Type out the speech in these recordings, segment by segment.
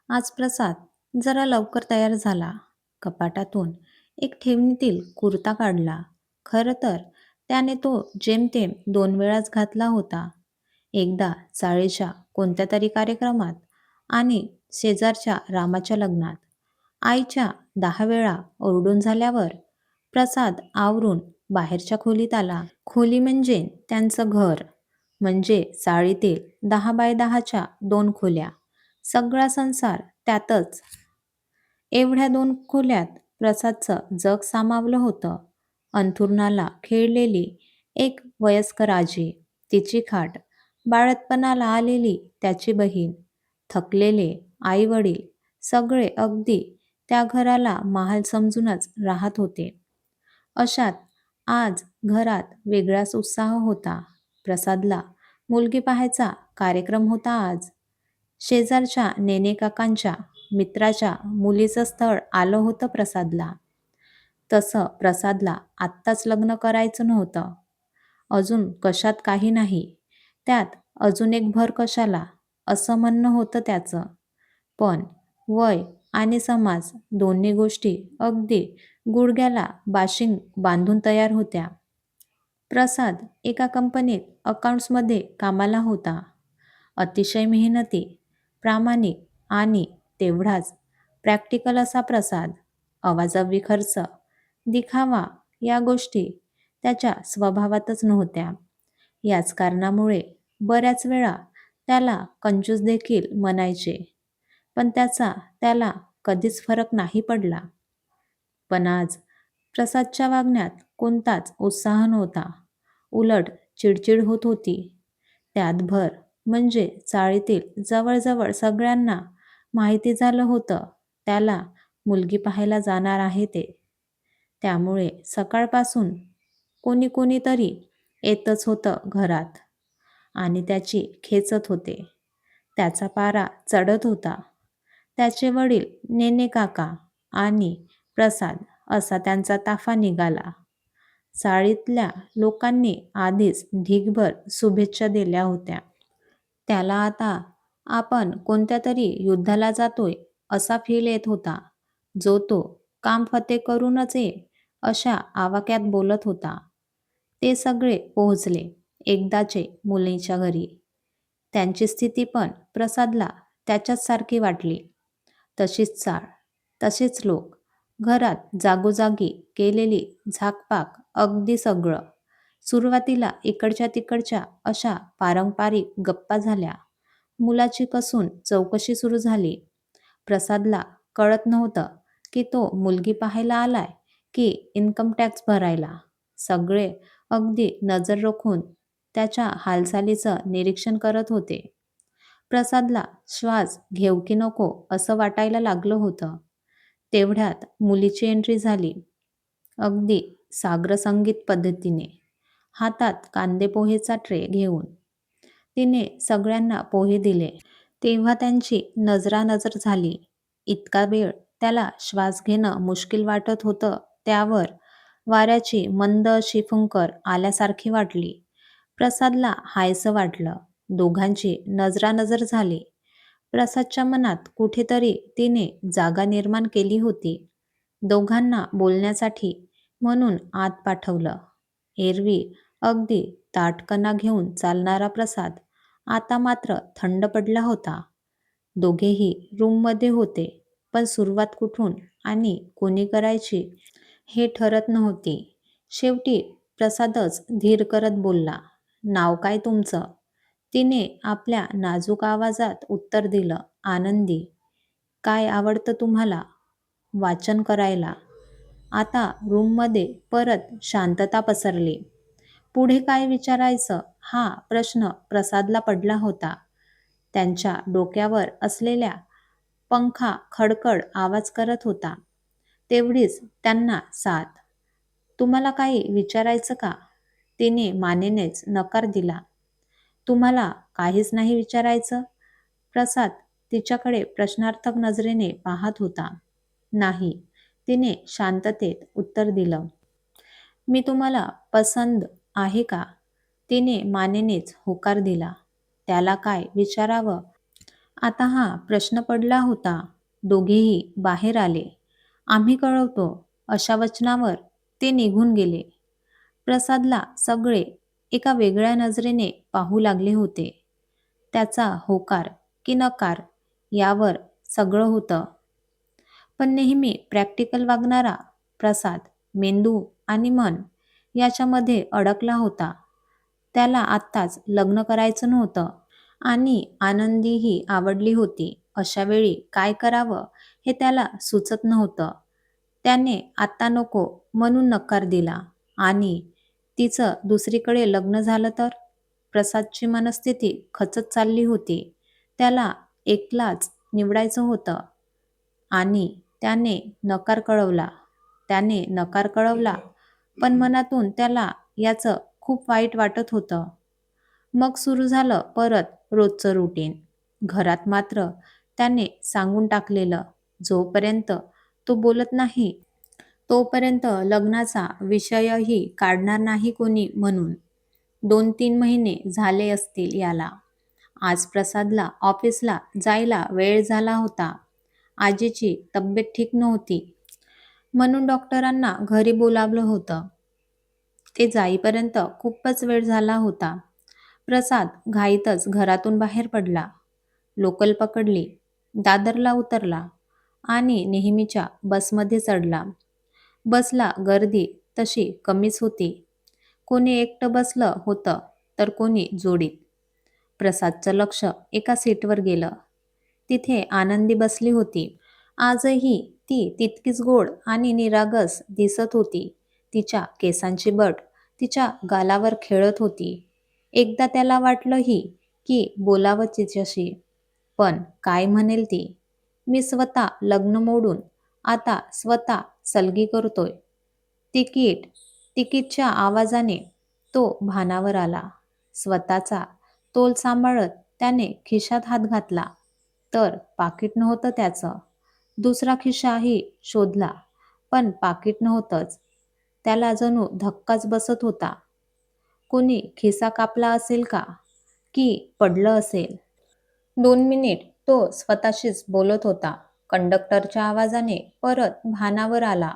आज प्रसाद जरा लवकर तयार झाला. कपाटातून एक ठेवणीतील कुर्ता काढला. खरं तर त्याने तो जेमतेम 2 वेळाच घातला होता. एकदा चाळीच्या कोणत्या तरी कार्यक्रमात आणि शेजारच्या रामाच्या लग्नात. आईच्या 10 वेळा ओरडून झाल्यावर प्रसाद आवरून बाहेरच्या खोलीत आला. खोली म्हणजे त्यांचं घर, म्हणजे चाळीतील 10 बाय 10च्या 2 खोल्या. सगळा संसार त्यातच. एवढ्या 2 खोल्यात प्रसादचं जग सामावलं होतं. अंथरुणाला खिळलेली एक वयस्कर आजी, तिची खाट, बाळंतपणाला आलेली त्याची बहीण, थकलेले आई-वडील, सगळे अगदी त्या घराला महाल समजूनच राहत होते. अशात आज घरात वेगळाच उत्साह होता. प्रसादला मुलगी पाहायचा कार्यक्रम होता आज. शेजारच्या नेनेकाकांच्या मित्राच्या मुलीचं स्थळ आलं होतं प्रसादला. तसं प्रसादला आत्ताच लग्न करायचं नव्हतं. अजून कशात काही नाही. त्यात अजून एक भर कशाला, असं म्हणणं होतं त्याचं. पण वय आणि समाज दोन्ही गोष्टी अगदी गुडघ्याला बाशिंग बांधून तयार होत्या. प्रसाद एका कंपनीत अकाउंट्समध्ये कामाला होता. अतिशय मेहनती, प्रामाणिक आणि तेवढाच प्रॅक्टिकल असा प्रसाद. अवाजवी खर्च, दिखावा या गोष्टी त्याच्या स्वभावातच नव्हत्या. याच कारणामुळे बऱ्याच वेळा त्याला कंजूस देखील म्हणायचे. पण त्याचा त्याला कधीच फरक नाही पडला. पण आज प्रसादच्या वागण्यात कोणताच उत्साह नव्हता. उलट चिडचिड होत होती. त्यात भर म्हणजे चाळीतील जवळजवळ सगळ्यांना माहिती झालं होतं त्याला मुलगी पाहायला जाणार आहे ते. त्यामुळे सकाळपासून कोणीतरी येतच होतं घरात आणि त्याची खेचत होते. त्याचा पारा चढत होता. त्याचे वडील, नेने काका आणि प्रसाद असा त्यांचा ताफा निघाला. चाळीतल्या लोकांनी आधीच ढीगभर शुभेच्छा दिल्या होत्या. त्याला आता आपण कोणत्या तरी युद्धाला जातोय असा फील येत होता, जो तो काम फते करूनच ये अशा आवाक्यात बोलत होता. ते सगळे पोहोचले एकदाचे मुलीच्या घरी. त्यांची स्थिती पण प्रसादला त्याच्याच सारखी वाटली. तशीच चाळ, तसेच लोक, घरात जागोजागी केलेली झाकपाक, अगदी सगळं. सुरुवातीला इकडच्या तिकडच्या अशा पारंपरिक गप्पा झाल्या. मुलाची कसून चौकशी सुरू झाली. प्रसादला कळत नव्हतं की तो मुलगी पाहायला आलाय की इन्कम टॅक्स भरायला. सगळे अगदी नजर राखून त्याच्या हालचालीचं निरीक्षण करत होते. प्रसादला श्वास घेऊ की नको असं वाटायला लागलं होतं. तेवढ्यात मुलीची एंट्री झाली. अगदी साग्रसंगीत पद्धतीने, हातात कांदे पोहेचा ट्रे घेऊन. तिने सगळ्यांना पोहे दिले. तेव्हा त्यांची नजरानजर झाली. इतका वेळ त्याला श्वास घेणं मुश्किल वाटत होतं. त्यावर वाऱ्याची मंद अशी फुंकर आल्यासारखी वाटली. प्रसादला हायसं वाटलं. दोघांची नजरानजर झाली. प्रसादच्या मनात कुठेतरी तिने जागा निर्माण केली होती. दोघांना बोलण्यासाठी म्हणून आत पाठवलं. एरवी अगदी ताठकना घेऊन चालणारा प्रसाद आता मात्र थंड पडला होता. दोघेही रूममध्ये होते, पण सुरुवात कुठून आणि कोणी करायची हे ठरत नव्हती. शेवटी प्रसादच धीर करत बोलला, "नाव काय तुमचं?" तिने आपल्या नाजूक आवाजात उत्तर दिलं, "आनंदी." "काय आवडतं तुम्हाला?" "वाचन करायला." आता रूममध्ये परत शांतता पसरली. पुढे काय विचारायचं हा प्रश्न प्रसादला पडला होता. त्यांच्या डोक्यावर असलेल्या पंखा खडखड आवाज करत होता. तेवढीच त्यांना साथ. "तुम्हाला काही विचारायचं का?" तिने मानेनेच नकार दिला. "तुम्हाला काहीच नाही विचारायचं?" प्रसाद तिच्याकडे प्रश्नार्थक नजरेने पाहत होता. "नाही," तिने शांततेत उत्तर दिलं. "मी तुम्हाला पसंद आहे का?" तिने मानेनेच होकार दिला. त्याला काय विचारावं आता हा प्रश्न पडला होता. दोघेही बाहेर आले. आम्ही कळवतो अशा वचनावर ते निघून गेले. प्रसादला सगळे एका वेगळ्या नजरेने पाहू लागले होते. त्याचा होकार की नकार यावर सगळं होतं. पण नेहमी प्रॅक्टिकल वागणारा प्रसाद मेंदू आणि मन याच्यामध्ये अडकला होता. त्याला आत्ताच लग्न करायचं नव्हतं आणि आनंदीही आवडली होती. अशा वेळी काय करावं हे त्याला सुचत नव्हतं. त्याने आत्ता नको म्हणून नकार दिला आणि तिचं दुसरीकडे लग्न झालं तर? प्रसादची मनस्थिती खचत चालली होती. त्याला एकलाच निवडायचं होतं आणि त्याने नकार कळवला. त्याने नकार कळवला, पण मनातून त्याला याचं खूप वाईट वाटत होतं. मग सुरू झालं परत रोजचं रुटीन. घरात मात्र त्याने सांगून टाकलेलं, जोपर्यंत तो बोलत नाही, तोपर्यंत लग्नाचा विषयही काढणार नाही कोणी म्हणून. 2-3 महिने झाले असतील याला. आज प्रसादला ऑफिसला जायला वेळ झाला होता. आजीची तब्येत ठीक नव्हती म्हणून डॉक्टरांना घरी बोलावलं होतं. ते जाईपर्यंत खूपच वेळ झाला होता. प्रसाद घाईतच घरातून बाहेर पडला. लोकल पकडली, दादरला उतरला आणि नेहमीच्या बसमध्ये चढला. बसला गर्दी तशी कमीच होती. कोणी एकटं बसलं होतं तर कोणी जोडीत. प्रसादचं लक्ष एका सीटवर गेलं. तिथे आनंदी बसली होती. आजही ती तितकीच गोड आणि निरागस दिसत होती. तिच्या केसांची बट तिच्या गालावर खेळत होती. एकदा त्याला वाटलंही की बोलावं तिच्याशी. पण काय म्हणेल ती? मी स्वतः लग्न मोडून आता स्वतः सलगी करतोय. तिकीट, तिकीटच्या आवाजाने तो भानावर आला. स्वतःचा तोल सांभाळत त्याने खिशात हात घातला, तर पाकीट नव्हतं त्याचं. दुसरा खिशाही शोधला, पण पाकीट नव्हतंच. त्याला जणू धक्काच बसत होता. कोणी खिसा कापला असेल का? की पडलं असेल? 2 मिनिट तो स्वतःशीच बोलत होता. कंडक्टरच्या आवाजाने परत भानावर आला.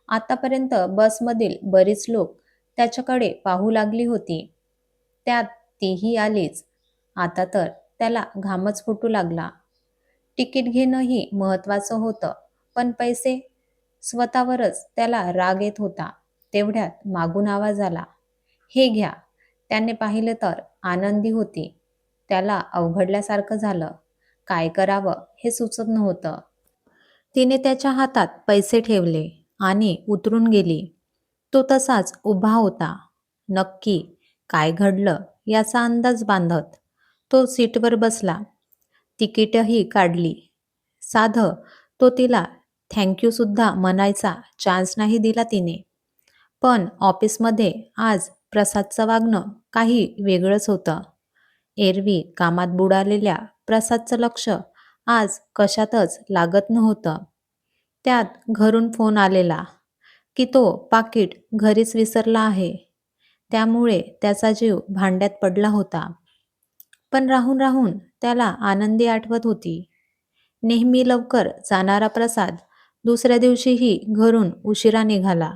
आतापर्यंत बसमधील बरीच लोक त्याच्याकडे पाहू लागली होती. त्यात तीही आलीच. आता तर त्याला घामच फुटू लागला. तिकीट घेणंही महत्वाचं होतं, पण पैसे? स्वतःवरच त्याला राग येत होता. तेवढ्यात मागून आवाज आला, हे घ्या. त्याने पाहिलं तर आनंदी होती. त्याला अवघडल्यासारखं झालं. काय करावं हे सुचत नव्हतं. तिने त्याच्या हातात पैसे ठेवले आणि उतरून गेली. तो तसाच उभा होता. नक्की काय घडलं याचा अंदाज बांधत तो सीटवर बसला. तिकीटही काढली. साधं तो तिला थँक्यू सुद्धा म्हणायचा चान्स नाही दिला तिने. पण ऑफिसमध्ये आज प्रसादचं वागणं काही वेगळंच होतं. एरवी कामात बुडालेल्या प्रसादचं लक्ष आज कशातच लागत नव्हतं. त्यात घरून फोन आलेला की तो पाकीट घरीच विसरला आहे. त्यामुळे त्याचा जीव भांड्यात पडला होता. पण राहून राहून त्याला आनंदी आठवत होती. नेहमी लवकर जाणारा प्रसाद दुसऱ्या दिवशीही घरून उशिरा निघाला.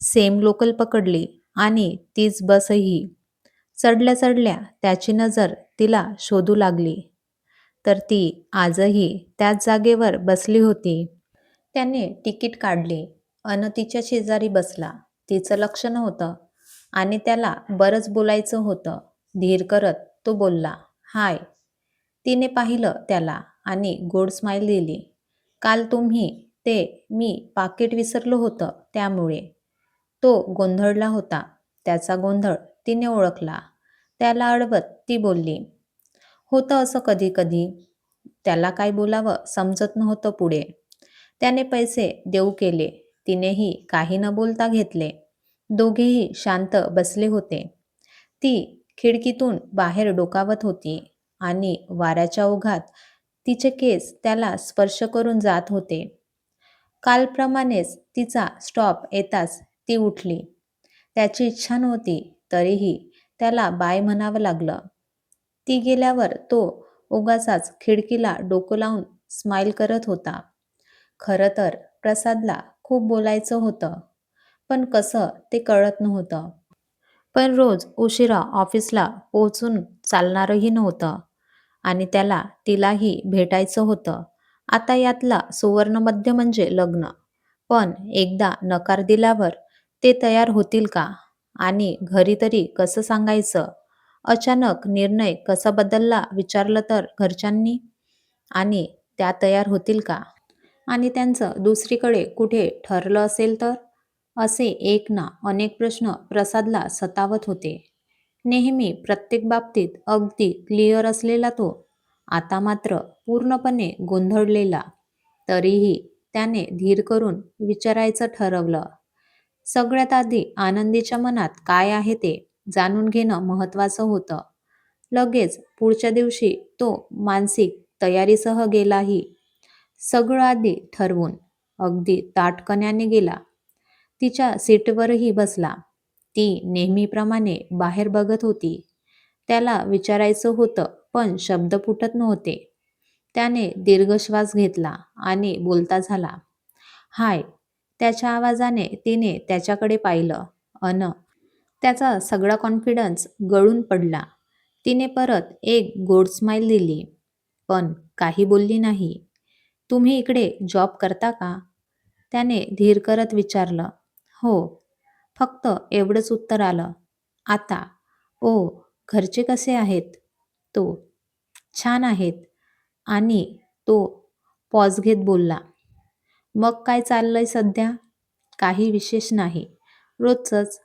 सेम लोकल पकडली आणि तीच बसही. चढल्या चढल्या त्याची नजर तिला शोधू लागली, तर ती आजही त्याच जागेवर बसली होती. त्याने तिकीट काढले अन तिच्या शेजारी बसला. तिचं लक्ष नव्हतं आणि त्याला बरंच बोलायचं होतं. धीर करत तो बोलला, हाय. तिने पाहिलं त्याला आणि गोड स्माईल दिली. काल तुम्ही ते मी पाकीट विसरलो होतं त्यामुळे. तो गोंधळला होता. त्याचा गोंधळ तिने ओळखला. त्याला अडवत ती बोलली, होतं असं कधी कधी. त्याला काय बोलावं समजत नव्हतं पुढे. त्याने पैसे देऊ केले. तिनेही काही न बोलता घेतले. दोघेही शांत बसले होते. ती खिडकीतून बाहेर डोकावत होती आणि वाऱ्याच्या ओघात तिचे केस त्याला स्पर्श करून जात होते. कालप्रमाणेच तिचा स्टॉप येताच ती उठली. त्याची इच्छा नव्हती, तरीही त्याला बाय म्हणावं लागलं. ती गेल्यावर तो उगाचच खिडकीला डोकं लावून स्माईल करत होता. खरं तर प्रसादला खूप बोलायचं होतं, पण कसं ते कळत नव्हतं. पण रोज उशिरा ऑफिसला पोहोचून चालणारही नव्हतं आणि त्याला तिलाही भेटायचं होतं. आता यातला सुवर्णमध्य म्हणजे लग्न. पण एकदा नकार दिल्यावर ते तयार होतील का? आणि घरी तरी कसं सांगायचं? अचानक निर्णय कसा बदलला विचारलं तर घरच्यांनी? आणि त्या तयार होतील का? आणि त्यांचं दुसरीकडे कुठे ठरलं असेल तर? असे एक ना अनेक प्रश्न प्रसादला सतावत होते. नेहमी प्रत्येक बाबतीत अगदी क्लिअर असलेला तो आता मात्र पूर्णपणे गोंधळलेला. तरीही त्याने धीर करून विचारायचं ठरवलं. सगळ्यात आधी आनंदीच्या मनात काय आहे ते जाणून घेणं महत्त्वाचं होतं. लगेच पुढच्या दिवशी तो मानसिक तयारीसह गेलाही. सगळं आधी ठरवून अगदी ताठकण्याने गेला. तिच्या सीटवरही बसला. ती नेहमीप्रमाणे बाहेर बघत होती. त्याला विचारायचं होतं, पण शब्द फुटत नव्हते. त्याने दीर्घ श्वास घेतला आणि बोलता झाला. हाय. त्याच्या आवाजाने तिने त्याच्याकडे पाहिलं. अन त्याचा सगळा कॉन्फिडन्स गळून पडला. तिने परत एक गोड स्माईल दिली, पण काही बोलली नाही. तुम्ही इकडे जॉब करता का? त्याने धीर करत विचारलं. हो. फक्त एवढंच उत्तर आलं. आता, ओ, घरचे कसे आहेत? तो, छान आहेत. आणि तो पॉज घेत बोलला. मग काय चाललंय सध्या? काही विशेष नाही. रोजचंच.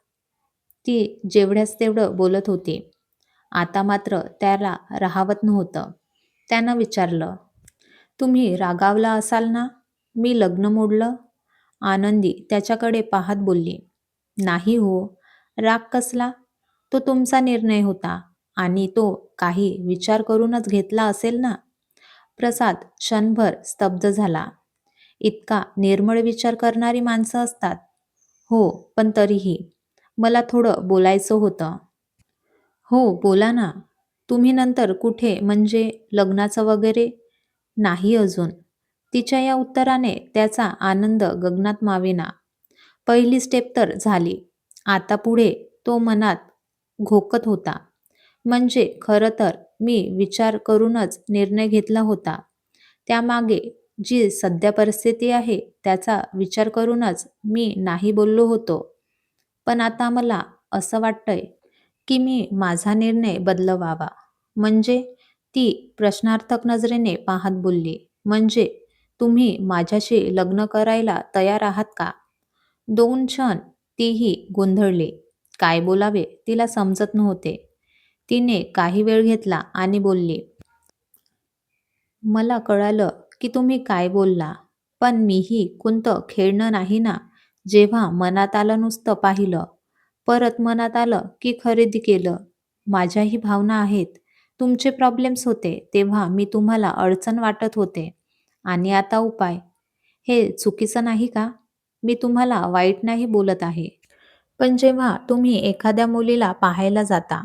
ती जेवढ्याच तेवढं बोलत होती. आता मात्र त्याला राहावत नव्हतं. त्यानं विचारलं, तुम्ही रागावला असाल ना? मी लग्न मोडलं? आनंदी त्याच्याकडे पाहत बोलली. नाही हो. राग कसला? तो तुमचा निर्णय होता आणि तो काही विचार करूनच घेतला असेल ना? प्रसाद क्षणभर स्तब्ध झाला. इतका निर्मळ विचार करणारी माणसं असतात. हो, पण तरीही मला थोडं बोलायचं होतं. हो, बोला ना. तुम्ही नंतर कुठे म्हणजे लग्नाचं वगैरे? नाही अजून. तिच्या या उत्तराने त्याचा आनंद गगनात मावेना. पहिली स्टेप तर झाली. आता पुढे तो मनात घोकत होता. म्हणजे खरं तर मी विचार करूनच निर्णय घेतला होता. त्यामागे जी सध्या परिस्थिती आहे त्याचा विचार करूनच मी नाही बोललो होतो. पण आता मला असं वाटतंय की मी माझा निर्णय बदलवावा. म्हणजे? ती प्रश्नार्थक नजरेने पाहत बोलली. म्हणजे तुम्ही माझ्याशी लग्न करायला तयार आहात का? 2 क्षण तीही गोंधळली. काय बोलावे तिला समजत नव्हते. तिने काही वेळ घेतला आणि बोलली, मला कळालं की तुम्ही काय बोलला. पण मीही कोणतं खेळणं नाही ना. जेव्हा मनात आलं नुसतं पाहिलं. परत मनात आलं की खरेदी केलं. माझ्याही भावना आहेत. तुमचे प्रॉब्लेम्स होते तेव्हा मी तुम्हाला अडचण वाटत होते. आणि आता उपाय. हे चुकीचं नाही का? मी तुम्हाला वाईट नाही बोलत आहे. पण जेव्हा तुम्ही एखाद्या मुलीला पाहायला जाता,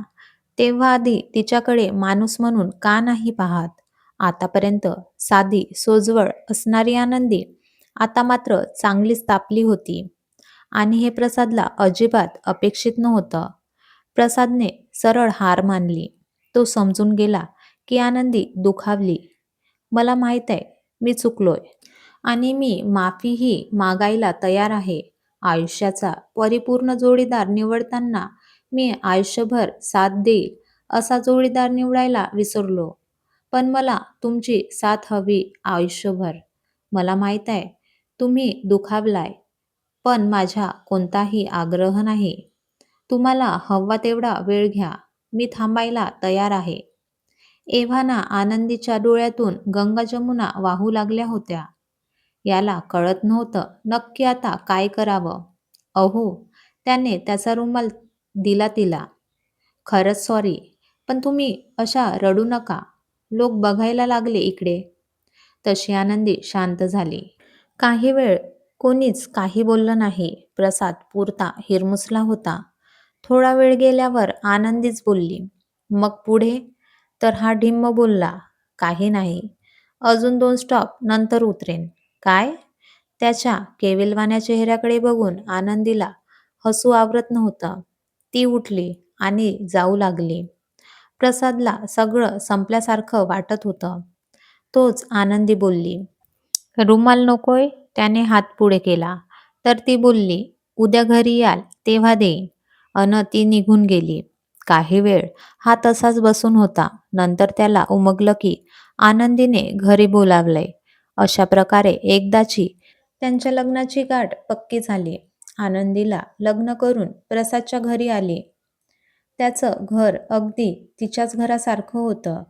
तेव्हा आधी तिच्याकडे माणूस म्हणून का नाही पाहत? आतापर्यंत साधी, सोजवळ असणारी आनंदी आता मात्र चांगलीच तापली होती. आणि हे प्रसादला अजिबात अपेक्षित नव्हतं. प्रसादने सरळ हार मानली. तो समजून गेला की आनंदी दुखावली. मला माहीत आहे, मी चुकलोय. आणि मी माफीही मागायला तयार आहे. आयुष्याचा परिपूर्ण जोडीदार निवडताना मी आयुष्यभर साथ देईल असा जोडीदार निवडायला विसरलो. पण मला तुमची साथ हवी आयुष्यभर. मला माहीत आहे तुम्ही दुखावलाय, पण माझा कोणताही आग्रह नाही. तुम्हाला हवा तेवढा वेळ घ्या. मी थांबायला तयार आहे. एव्हाना आनंदीच्या डोळ्यातून गंगा जमुना वाहू लागल्या होत्या. याला कळत नव्हतं नक्की आता काय करावं. अहो, त्याने त्याचा रुमाल दिला तिला. खरंच सॉरी, पण तुम्ही अशा रडू नका. लोक बघायला लागले इकडे. तशी आनंदी शांत झाली. काही वेळ कोणीच काही बोललं नाही. प्रसाद पुरता हिरमुसला होता. थोडा वेळ गेल्यावर आनंदीच बोलली. मग पुढे? तर हा ढिम्म बोलला. काही नाही. अजून 2 स्टॉप नंतर उतरेन. काय? त्याच्या केविलवाण्या चेहऱ्याकडे बघून आनंदीला हसू आवरत नव्हतं. ती उठली आणि जाऊ लागली. प्रसादला सगळं संपल्यासारखं वाटत होतं. तोच आनंदी बोलली, "रुमाल नकोय?" त्याने हात पुढे केला. तर ती बोलली, "उद्या घरी याल तेव्हा देईन." ती निघून गेली. काही वेळ हा तसाच बसून होता. नंतर त्याला उमगलं की आनंदीने घरी बोलावलंय. अशा प्रकारे एकदाची त्यांच्या लग्नाची गाठ पक्की झाली. आनंदीला लग्न करून प्रसादच्या घरी आली. त्याचं घर अगदी तिच्याच घरासारखं होतं.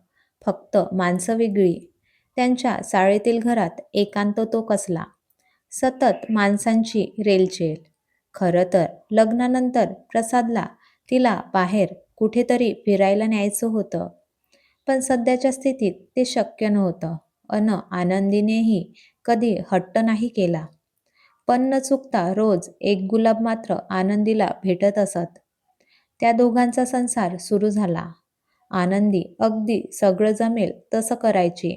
फक्त माणसं वेगळी. त्यांच्या चाळीतील घरात एकांत तो कसला. सतत माणसांची रेलचेल. खरं तर लग्नानंतर प्रसादला तिला बाहेर कुठेतरी फिरायला न्यायचं होतं. पण सध्याच्या स्थितीत ते शक्य नव्हतं. आनंदीनेही कधी हट्ट नाही केला. पण न चुकता रोज एक गुलाब मात्र आनंदीला भेटत असत. त्या दोघांचा संसार सुरू झाला. आनंदी अगदी सगळं जमेल तसं करायची.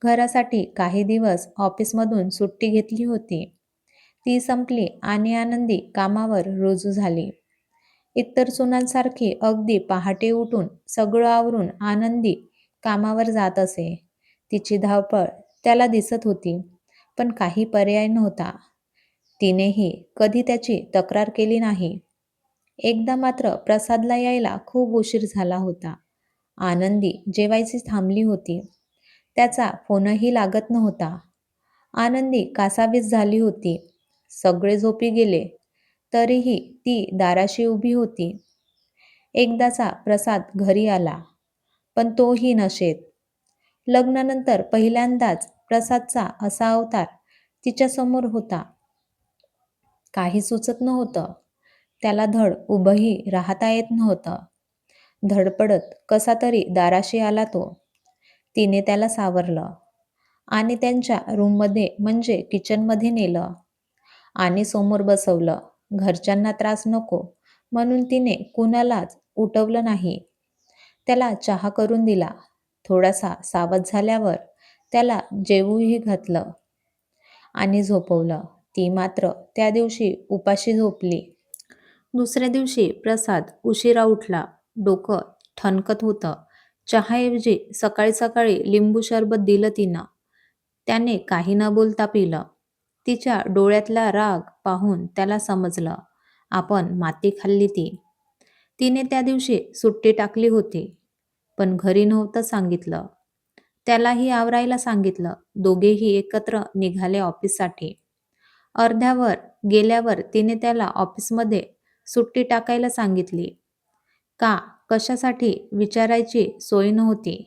घरासाठी काही दिवस ऑफिसमधून सुट्टी घेतली होती. ती संपली आणि आनंदी कामावर रुजू झाली. इतर सुनांसारखी अगदी पहाटे उठून सगळं आवरून आनंदी कामावर जात असे. तिची धावपळ त्याला दिसत होती, पण काही पर्याय नव्हता. तिनेही कधी त्याची तक्रार केली नाही. एकदा मात्र प्रसादला यायला खूप उशीर झाला होता. आनंदी जेवायची थांबली होती. त्याचा फोनही लागत नव्हता. आनंदी कासावीस झाली होती. सगळे झोपी गेले, तरीही ती दाराशी उभी होती. एकदाचा प्रसाद घरी आला, पण तोही नशेत. लग्नानंतर पहिल्यांदाच प्रसादचा असा अवतार तिच्यासमोर होता. काही सुचत नव्हतं. त्याला धड उभंही राहता येत नव्हतं. धडपडत कसा तरी दाराशी आला तो. तिने त्याला सावरलं आणि त्यांच्या रूममध्ये म्हणजे किचनमध्ये नेलं आणि समोर बसवलं. घरच्यांना त्रास नको म्हणून तिने कुणालाच उठवलं नाही. त्याला चहा करून दिला. थोडासा सावध झाल्यावर त्याला जेवूही घातलं आणि झोपवलं. ती मात्र त्या दिवशी उपाशी झोपली. दुसऱ्या दिवशी प्रसाद उशिरा उठला. डोकं ठणकत होतं. चहाऐवजी सकाळी सकाळी लिंबू सरबत दिलं तिनं. त्याने काही न बोलता पिलं. तिच्या डोळ्यातला राग पाहून त्याला समजलं, आपण माती खाल्ली ती. तिने त्या दिवशी सुट्टी टाकली होती, पण घरी नव्हतं सांगितलं. त्यालाही आवरायला सांगितलं. दोघेही एकत्र निघाले ऑफिससाठी. अर्ध्यावर गेल्यावर तिने त्याला ऑफिसमध्ये सुट्टी टाकायला सांगितली. का, कशासाठी विचारायची सोय नव्हती.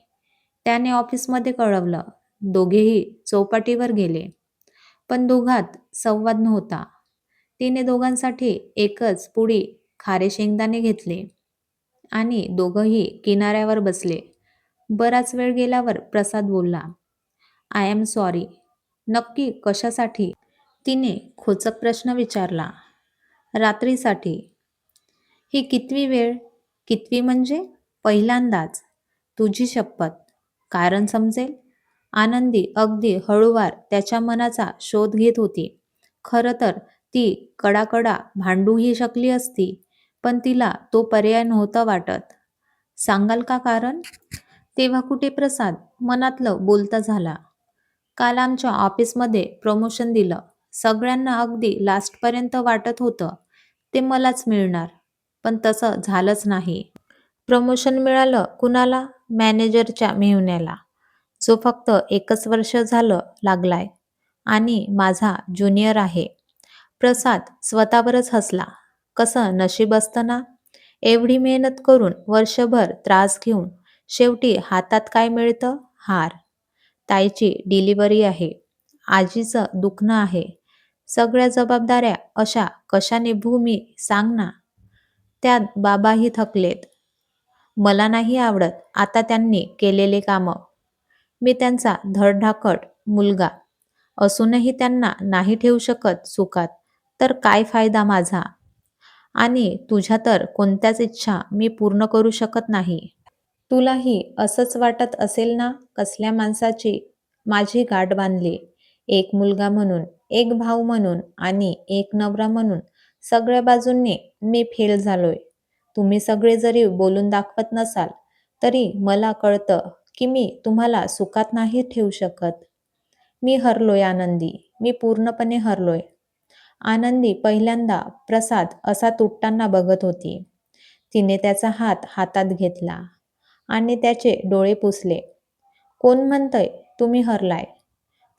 त्याने ऑफिसमध्ये कळवलं. दोघेही चौपाटीवर गेले. पण दोघात संवाद नव्हता. तिने दोघांसाठी एकच पुडी खारे शेंगदाणे घेतले आणि दोघंही किनाऱ्यावर बसले. बराच वेळ गेल्यावर प्रसाद बोलला, "आय एम सॉरी." "नक्की कशासाठी?" तिने खोचक प्रश्न विचारला. "रात्रीसाठी." "ही कितवी वेळ?" "कितवी म्हणजे?" "पहिल्यांदाच." "तुझी शपथ." "कारण समजेल." आनंदी अगदी हळूवार त्याच्या मनाचा शोध घेत होती. खरं तर ती कडाकडा भांडूही शकली असती, पण तिला तो पर्याय नव्हता वाटत. "सांगाल का कारण?" तेव्हा कुठे प्रसाद मनातलं बोलता झाला. "काल आमच्या ऑफिसमध्ये प्रमोशन दिलं. सगळ्यांना अगदी लास्टपर्यंत वाटत होतं ते मलाच मिळणार, पण तसं झालंच नाही." "प्रमोशन मिळालं कुणाला?" "मॅनेजरच्या मेहुण्याला, जो फक्त 1च वर्ष झालं लागलाय आणि माझा ज्युनियर आहे." प्रसाद स्वतःवरच हसला. कसं नशीब असतं ना. एवढी मेहनत करून वर्षभर त्रास घेऊन शेवटी हातात काय मिळतं? हार. ताईची डिलिव्हरी आहे. आजीचं दुखणं आहे. सगळ्या जबाबदाऱ्या अशा कशा निभवू मी सांग ना. त्यात बाबाही थकलेत. मला नाही आवडत आता त्यांनी केलेले कामं. मी त्यांचा धडधाकट मुलगा असूनही त्यांना नाही ठेवू शकत सुखात, तर काय फायदा माझा? आणि तुझ्या तर कोणत्याच इच्छा मी पूर्ण करू शकत नाही. तुलाही असंच वाटत असेल ना? कसल्या माणसाची माझी गाठ बांधली. एक मुलगा म्हणून, एक भाऊ म्हणून आणि एक नवरा म्हणून सगळ्या बाजूंनी मी फेल झालोय. तुम्ही सगळे जरी बोलून दाखवत नसाल, तरी मला कळतं की मी तुम्हाला सुखात नाही ठेवू शकत. मी हरलोय आनंदी. मी पूर्णपणे हरलोय. आनंदी पहिल्यांदा प्रसाद असा तुटताना बघत होती. तिने त्याचा हात हातात घेतला आणि त्याचे डोळे पुसले. कोण म्हणतंय तुम्ही हरलाय?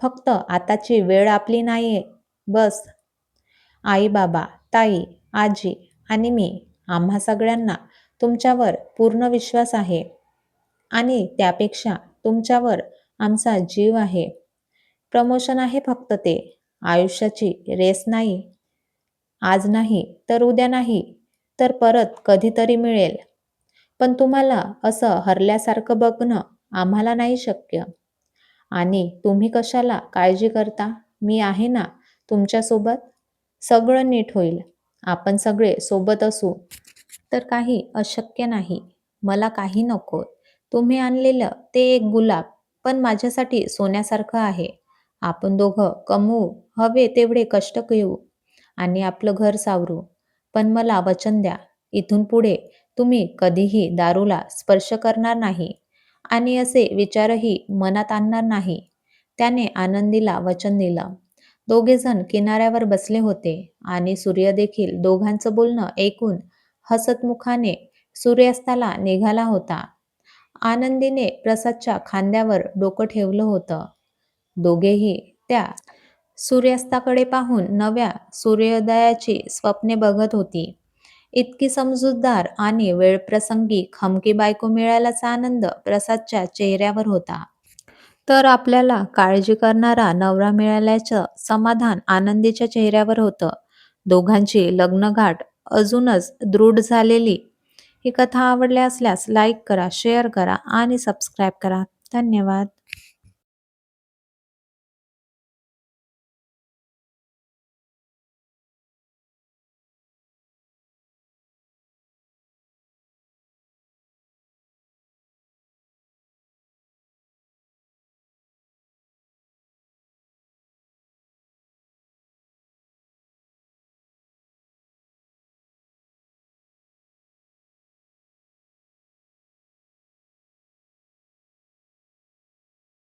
फक्त आताची वेळ आपली नाहीये. बस. आई बाबा, ताई, आजी आणि मी आम्हा सगळ्यांना तुमच्यावर पूर्ण विश्वास आहे आणि त्यापेक्षा तुमच्यावर आमचा जीव आहे. प्रमोशन आहे फक्त ते. आयुष्याची रेस नाही. आज नाही, तर उद्या नाही, तर परत कधीतरी मिळेल. पण तुम्हाला असं हरल्यासारखं बघणं आम्हाला नाही शक्य. आणि तुम्ही कशाला काळजी करता? मी आहे ना तुमच्यासोबत. सगळं नीट होईल. आपण सगळे सोबत असू तर काही अशक्य नाही. मला काही नको. तुम्ही आणलेलं ते एक गुलाब पण माझ्यासाठी सोन्यासारखं आहे. आपण दोघं कमवू, हवे तेवढे कष्ट घेऊ आणि आपलं घर सावरू. पण मला वचन द्या, इथून पुढे तुम्ही कधीही दारूला स्पर्श करणार नाही आणि असे विचारही मनात आणणार नाही. त्याने आनंदीला वचन दिलं. दोघेजण किनाऱ्यावर बसले होते आणि सूर्य देखील दोघांचं बोलणं ऐकून हसतमुखाने सूर्यास्ताला निघाला होता. आनंदीने प्रसादच्या खांद्यावर डोकं ठेवलं होतं. दोघेही त्या सूर्यास्ताकडे पाहून नव्या सूर्योदयाची स्वप्ने बघत होती. इतकी समजूतदार आणि वेळप्रसंगी खमकी बायको मिळाल्याचा आनंद प्रसादच्या चेहऱ्यावर होता. तर आपल्याला काळजी करणारा नवरा मिळाल्याचं समाधान आनंदीच्या चेहऱ्यावर होतं. दोघांची लग्नगाठ अजूनच दृढ झालेली. ही कथा आवडली असल्यास लाईक करा, शेअर करा आणि सबस्क्राईब करा. धन्यवाद.